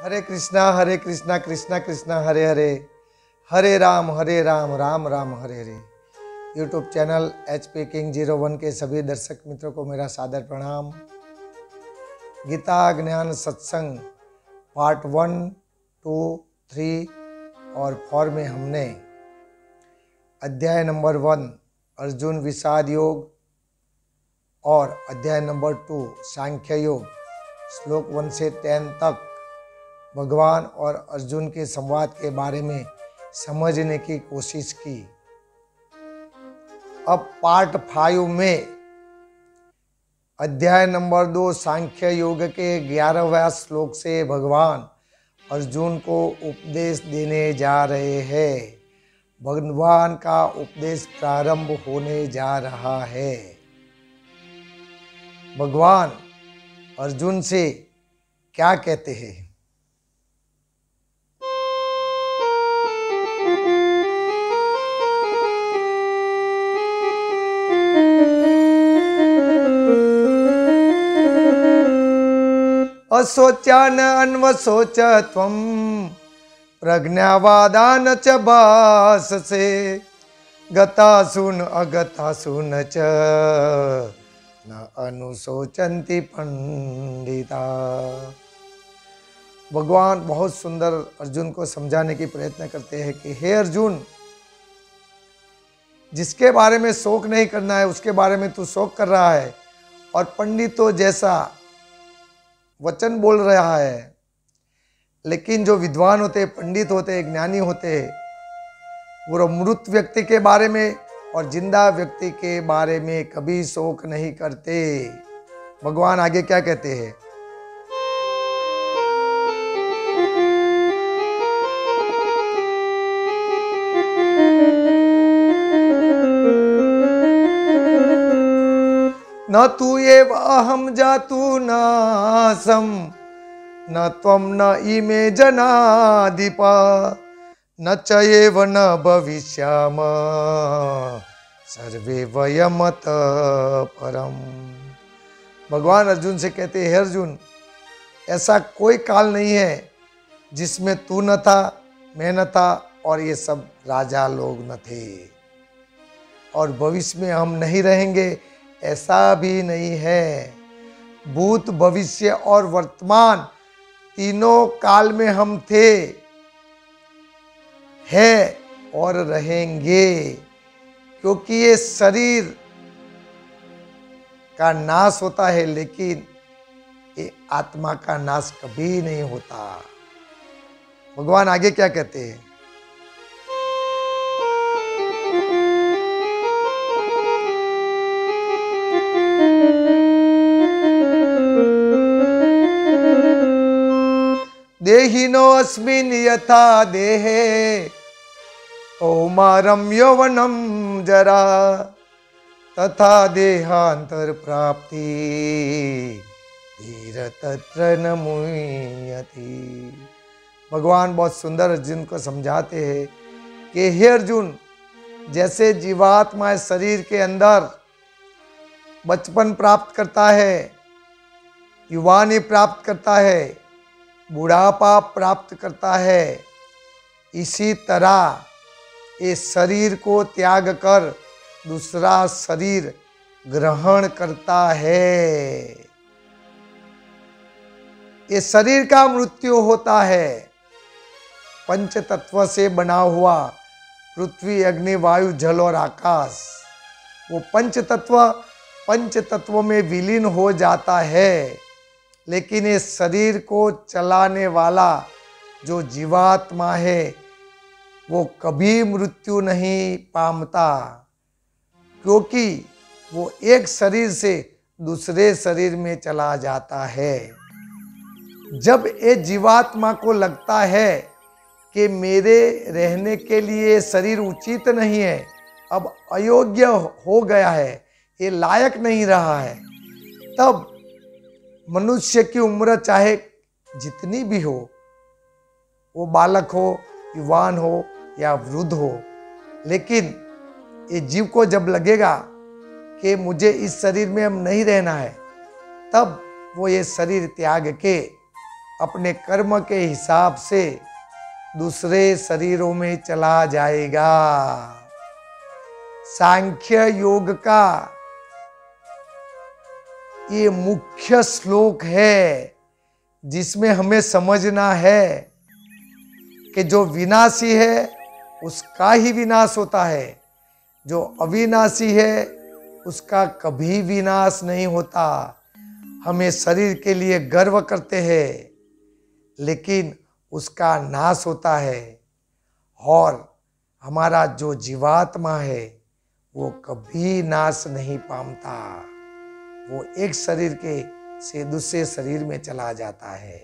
हरे Krishna Krishna Krishna Hare Hare, Hare Ram Ram Ram Hare Hare. YouTube channel HP King 01 के सभी दर्शक मित्रों को मेरा सादर प्रणाम। गीता ज्ञान सत्संग पार्ट 1, 2, 3 और 4 में हमने अध्याय नंबर 1 अर्जुन विषाद योग और अध्याय नंबर 2 सांख्य योग श्लोक 1 से 10 तक भगवान और अर्जुन के संवाद के बारे में समझने की कोशिश की। अब पार्ट 5 में अध्याय नंबर 2 सांख्य योग के 11वें श्लोक से भगवान अर्जुन को उपदेश देने जा रहे हैं। भगवान का उपदेश प्रारंभ होने जा रहा है। भगवान अर्जुन से क्या कहते हैं? अशोचान अन्वशोच त्वं प्रज्ञावादान च भाससे गतासून अगतासून च न अनुशोचन्ति पंडिता। भगवान बहुत सुंदर अर्जुन को समझाने की प्रयत्न करते हैं कि हे अर्जुन, जिसके बारे में शोक नहीं करना है उसके बारे में तू शोक कर रहा है और पंडितों जैसा वचन बोल रहा है। लेकिन जो विद्वान होते, पंडित होते, ज्ञानी होते, वो मृत व्यक्ति के बारे में और जिंदा व्यक्ति के बारे में कभी शोक नहीं करते। भगवान आगे क्या कहते हैं? न तू एव अहम जातु नासम न त्वं न इमे जनाधिपा न च एव न भविष्याम सर्वे वयमत परम। भगवान अर्जुन से कहते हैं, हे अर्जुन, ऐसा कोई काल नहीं है जिसमें तू न था, मैं न था और ये सब राजा लोग न थे, और भविष्य में हम नहीं रहेंगे ऐसा भी नहीं है। भूत, भविष्य और वर्तमान तीनों काल में हम थे, हैं और रहेंगे, क्योंकि ये शरीर का नाश होता है लेकिन ये आत्मा का नाश कभी नहीं होता। भगवान आगे क्या कहते हैं? देहिनो अस्मिन् यथा देहे कौमारं यौवनं जरा तथा देहांतर प्राप्ति धीर तत्र न मुह्यति। भगवान बहुत सुंदर अर्जुन को समझाते हैं कि हे अर्जुन, जैसे जीवात्मा शरीर के अंदर बचपन प्राप्त करता है, युवानी प्राप्त करता है, बुढ़ापा प्राप्त करता है, इसी तरह इस शरीर को त्याग कर दूसरा शरीर ग्रहण करता है। इस शरीर का मृत्यु होता है। पंच तत्व से बना हुआ पृथ्वी, अग्नि, वायु, जल और आकाश, वो पंच तत्व में विलीन हो जाता है। लेकिन इस शरीर को चलाने वाला जो जीवात्मा है वो कभी मृत्यु नहीं पामता, क्योंकि वो एक शरीर से दूसरे शरीर में चला जाता है। जब ये जीवात्मा को लगता है कि मेरे रहने के लिए शरीर उचित नहीं है, अब अयोग्य हो गया है, ये लायक नहीं रहा है, तब मनुष्य की उम्र चाहे जितनी भी हो, वो बालक हो, युवान हो या वृद्ध हो, लेकिन ये जीव को जब लगेगा कि मुझे इस शरीर में अब नहीं रहना है, तब वो ये शरीर त्याग के अपने कर्म के हिसाब से दूसरे शरीरों में चला जाएगा। सांख्य योग का ये मुख्य श्लोक है जिसमें हमें समझना है कि जो विनाशी है उसका ही विनाश होता है, जो अविनाशी है उसका कभी विनाश नहीं होता। हमें शरीर के लिए गर्व करते हैं लेकिन उसका नाश होता है, और हमारा जो जीवात्मा है वो कभी नाश नहीं पाता, वो एक शरीर के से दूसरे शरीर में चला जाता है।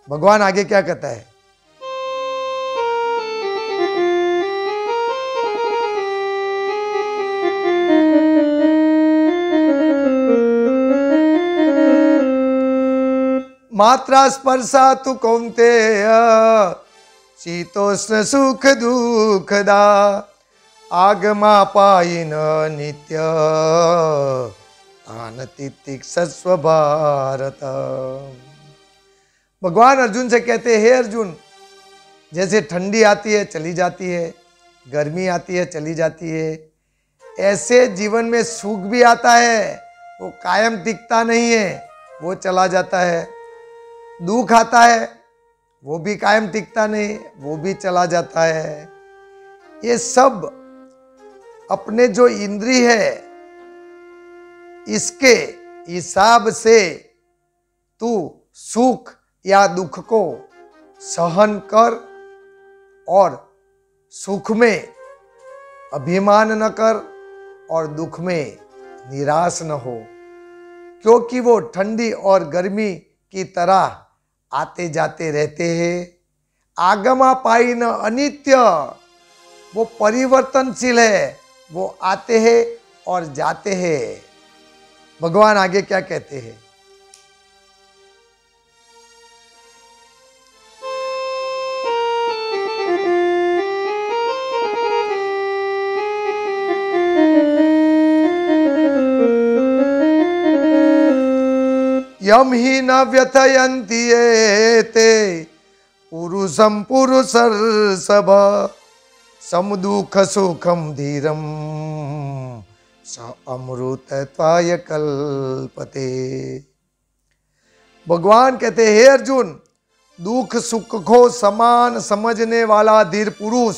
भगवान आगे क्या कहता है? मात्रा स्पर्शा तु कौन्तेय शीतोष्ण सुख दुखदा आगमापायिन नित्य तान तितिक्षस्व भारत। भगवान अर्जुन से कहते हैं, हे अर्जुन, जैसे ठंडी आती है चली जाती है, गर्मी आती है चली जाती है, ऐसे जीवन में सुख भी आता है, वो कायम टिकता नहीं है, वो चला जाता है। दुख आता है, वो भी कायम टिकता नहीं, वो भी चला जाता है। ये सब अपने जो इंद्रिय है इसके हिसाब से तू सुख या दुख को सहन कर और सुख में अभिमान न कर और दुख में निराश न हो, क्योंकि वो ठंडी और गर्मी की तरह आते जाते रहते हैं। आगमापायिन अनित्य, वो परिवर्तनशील है, वो आते हैं और जाते हैं। भगवान आगे क्या कहते हैं? यम ही न व्यथयन्ति एते पुरुषं पुरुषर्षभ समदुःख सुखम धीरम स अमृतत्वाय कल्पते। भगवान कहते हैं, हे अर्जुन, दुख सुख को समान समझने वाला धीर पुरुष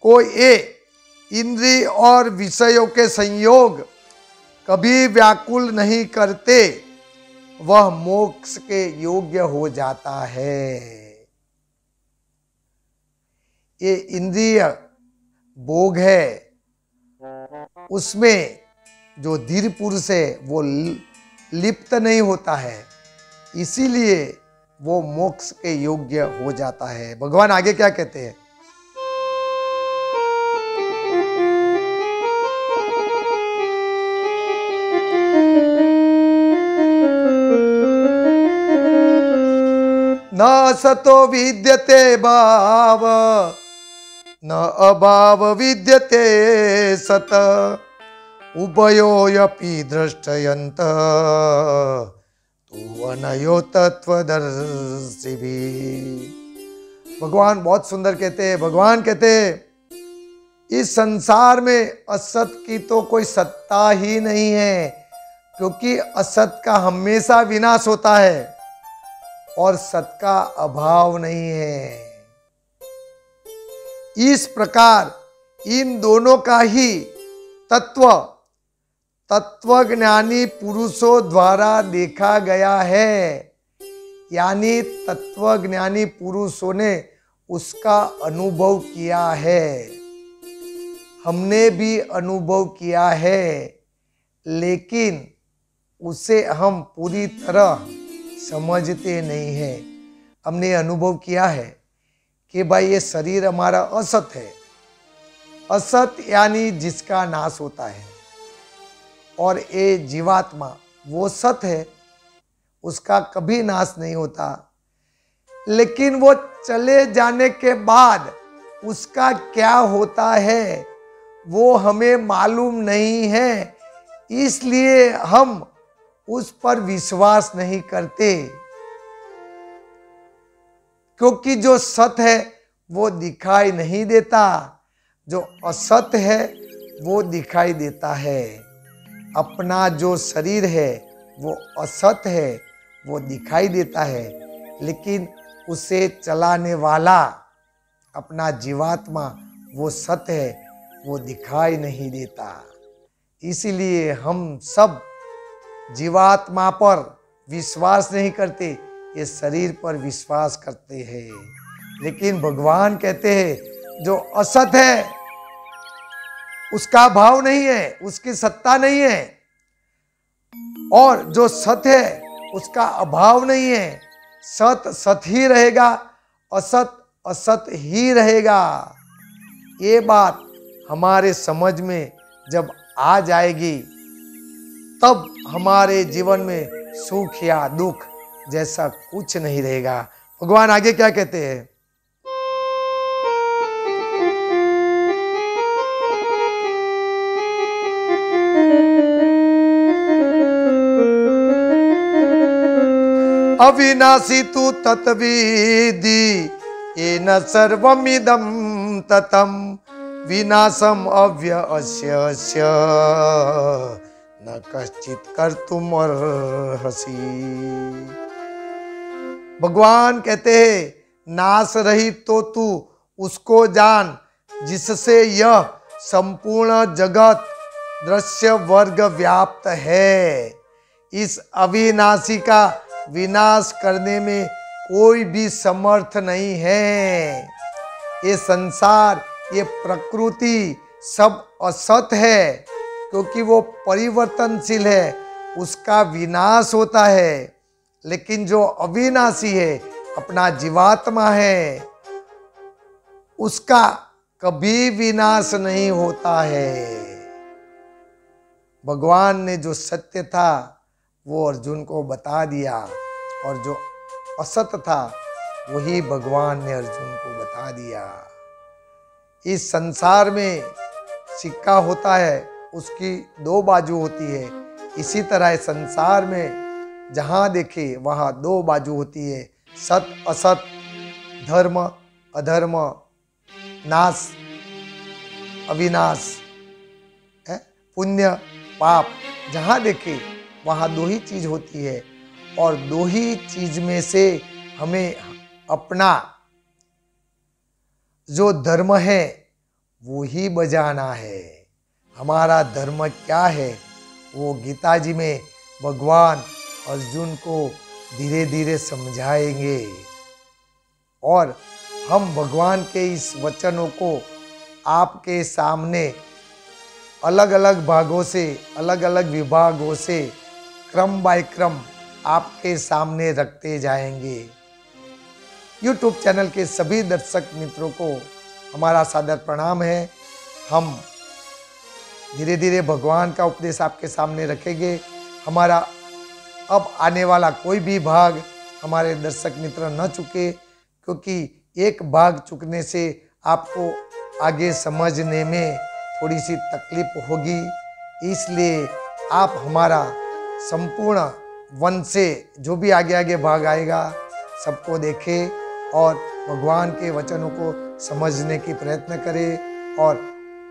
को ये इंद्रिय और विषयों के संयोग कभी व्याकुल नहीं करते, वह मोक्ष के योग्य हो जाता है। ये इंद्रिय भोग है, उसमें जो धीर पुरुष है वो लिप्त नहीं होता है, इसीलिए वो मोक्ष के योग्य हो जाता है। भगवान आगे क्या कहते हैं? न सतो विद्यते भाव न अभाव विद्यते सत उभयोऽपि दृष्टयन्त तु अनयो तत्वदर्शिभिः। भगवान बहुत सुंदर कहते हैं। भगवान कहते हैं इस संसार में असत की तो कोई सत्ता ही नहीं है, क्योंकि असत का हमेशा विनाश होता है और सत का अभाव नहीं है। इस प्रकार इन दोनों का ही तत्वज्ञानी पुरुषों द्वारा देखा गया है, यानी तत्वज्ञानी पुरुषों ने उसका अनुभव किया है, हमने भी अनुभव किया है, लेकिन उसे हम पूरी तरह समझते नहीं हैं। हमने अनुभव किया है कि भाई ये शरीर हमारा असत है, असत यानी जिसका नाश होता है, और ये जीवात्मा वो सत है, उसका कभी नाश नहीं होता, लेकिन वो चले जाने के बाद उसका क्या होता है वो हमें मालूम नहीं है, इसलिए हम उस पर विश्वास नहीं करते। क्योंकि जो सत है वो दिखाई नहीं देता, जो असत है वो दिखाई देता है। अपना जो शरीर है वो असत है, वो दिखाई देता है, लेकिन उसे चलाने वाला अपना जीवात्मा वो सत है, वो दिखाई नहीं देता। इसीलिए हम सब जीवात्मा पर विश्वास नहीं करते, ये शरीर पर विश्वास करते हैं। लेकिन भगवान कहते हैं जो असत है उसका भाव नहीं है, उसकी सत्ता नहीं है, और जो सत है उसका अभाव नहीं है। सत सत ही रहेगा, असत असत ही रहेगा। ये बात हमारे समझ में जब आ जाएगी तब हमारे जीवन में सुख या दुख जैसा कुछ नहीं रहेगा। भगवान आगे क्या कहते हैं? अविनाशी तु तत्विधि येन सर्वमिदं ततं विनाशम अव्ययस्य न कश्चित कर्तुम अर्हसि। भगवान कहते हैं नाश रहित तो तू उसको जान जिससे यह संपूर्ण जगत दृश्य वर्ग व्याप्त है। इस अविनाशी का विनाश करने में कोई भी समर्थ नहीं है। ये संसार, ये प्रकृति सब असत है, क्योंकि वो परिवर्तनशील है, उसका विनाश होता है। लेकिन जो अविनाशी है, अपना जीवात्मा है, उसका कभी विनाश नहीं होता है। भगवान ने जो सत्य था वो अर्जुन को बता दिया, और जो असत था वही भगवान ने अर्जुन को बता दिया। इस संसार में सिक्का होता है, उसकी दो बाजू होती है। इसी तरह इस संसार में जहाँ देखे वहाँ दो बाजू होती है, सत असत, धर्म अधर्म, नाश अविनाश, पुण्य पाप। जहाँ देखे वहाँ दो ही चीज होती है, और दो ही चीज में से हमें अपना जो धर्म है वो ही बजाना है। हमारा धर्म क्या है वो गीता जी में भगवान अर्जुन को धीरे धीरे समझाएंगे, और हम भगवान के इस वचनों को आपके सामने अलग अलग भागों से, अलग अलग विभागों से क्रम बाय क्रम आपके सामने रखते जाएंगे। YouTube चैनल के सभी दर्शक मित्रों को हमारा सादर प्रणाम है। हम धीरे धीरे भगवान का उपदेश आपके सामने रखेंगे। हमारा अब आने वाला कोई भी भाग हमारे दर्शक मित्र न चुके, क्योंकि एक भाग चुकने से आपको आगे समझने में थोड़ी सी तकलीफ होगी। इसलिए आप हमारा संपूर्ण वन से जो भी आगे आगे भाग आएगा सबको देखें और भगवान के वचनों को समझने की प्रयत्न करें और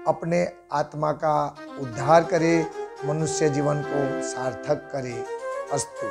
अपने आत्मा का उद्धार करें, मनुष्य जीवन को सार्थक करें। अस्तु।